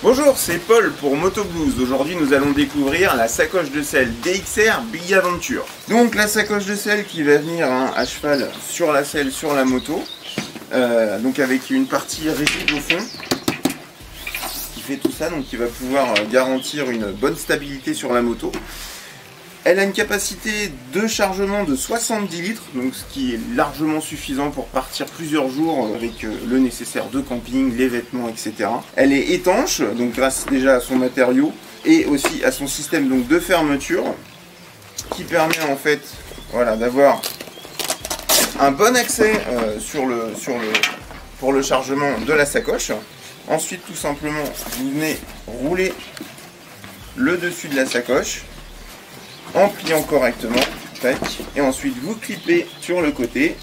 Bonjour, c'est Paul pour Moto Blues. Aujourd'hui, nous allons découvrir la sacoche de selle DXR Big Adventure. Donc, la sacoche de selle qui va venir à cheval sur la selle, sur la moto. Donc, avec une partie rigide au fond qui fait tout ça, donc qui va pouvoir garantir une bonne stabilité sur la moto. Elle a une capacité de chargement de 70 litres, donc ce qui est largement suffisant pour partir plusieurs jours avec le nécessaire de camping, les vêtements, etc. Elle est étanche, donc grâce déjà à son matériau et aussi à son système donc de fermeture qui permet en fait d'avoir un bon accès pour le chargement de la sacoche. Ensuite, tout simplement, vous venez rouler le dessus de la sacoche en pliant correctement, tac, et ensuite vous clipez sur le côté,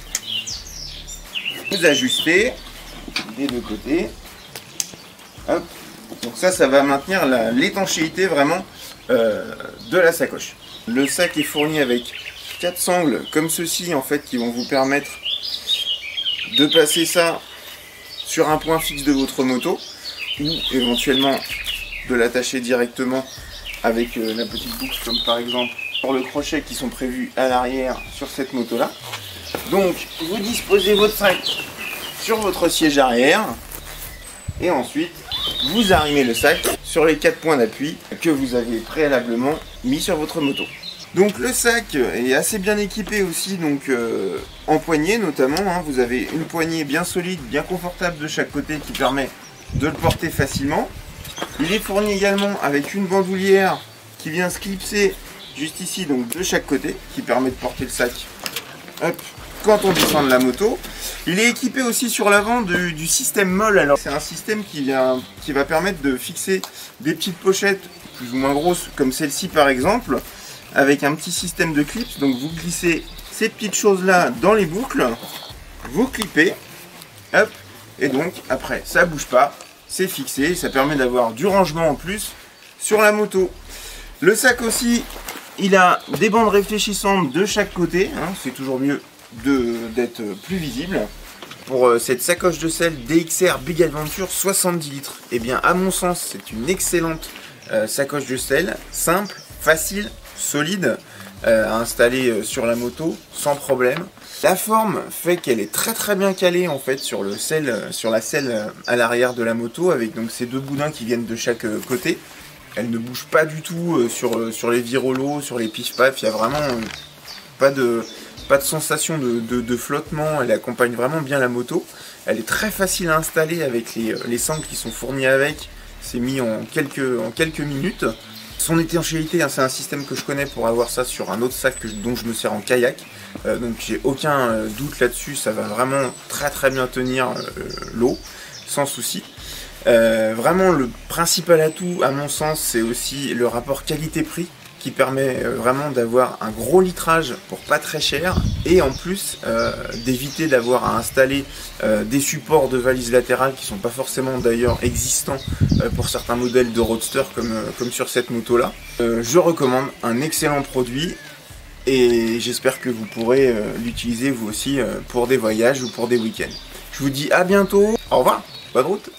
vous ajustez des deux côtés, hop. Donc ça va maintenir l'étanchéité vraiment de la sacoche. Le sac est fourni avec 4 sangles comme ceci en fait qui vont vous permettre de passer ça sur un point fixe de votre moto ou éventuellement de l'attacher directement avec la petite boucle comme par exemple pour le crochet qui sont prévus à l'arrière sur cette moto là. Donc vous disposez votre sac sur votre siège arrière et ensuite vous arrimez le sac sur les 4 points d'appui que vous avez préalablement mis sur votre moto. Donc le sac est assez bien équipé aussi, donc en poignée notamment, hein. Vous avez une poignée bien solide, bien confortable de chaque côté qui permet de le porter facilement. Il est fourni également avec une bandoulière qui vient se clipser juste ici, donc de chaque côté, qui permet de porter le sac hop, quand on descend de la moto. Il est équipé aussi sur l'avant du système molle. Alors c'est un système qui va permettre de fixer des petites pochettes plus ou moins grosses, comme celle-ci par exemple, avec un petit système de clips. Donc vous glissez ces petites choses là dans les boucles, vous clipez, hop, et donc après ça bouge pas. C'est fixé, ça permet d'avoir du rangement en plus sur la moto. Le sac aussi, il a des bandes réfléchissantes de chaque côté, hein, c'est toujours mieux d'être plus visible. Pour cette sacoche de selle DXR Big Adventure 70 litres, et bien à mon sens c'est une excellente sacoche de selle, simple, facile, solide, à installer sur la moto sans problème. La forme fait qu'elle est très bien calée en fait sur la selle à l'arrière de la moto, avec donc ces deux boudins qui viennent de chaque côté. Elle ne bouge pas du tout sur les virolos, sur les pif-paf. Il n'y a vraiment pas de sensation de flottement. Elle accompagne vraiment bien la moto. Elle est très facile à installer avec les sangles qui sont fournies avec. C'est mis en quelques minutes. Son étanchéité, hein, c'est un système que je connais pour avoir ça sur un autre sac dont je me sers en kayak. Donc j'ai aucun doute là-dessus, ça va vraiment très bien tenir l'eau, sans souci. Vraiment le principal atout à mon sens, c'est aussi le rapport qualité-prix qui permet vraiment d'avoir un gros litrage pour pas très cher et en plus d'éviter d'avoir à installer des supports de valise latérale qui sont pas forcément d'ailleurs existants pour certains modèles de roadster comme sur cette moto là. Je recommande un excellent produit et j'espère que vous pourrez l'utiliser vous aussi pour des voyages ou pour des week-ends. Je vous dis à bientôt, au revoir, bonne route.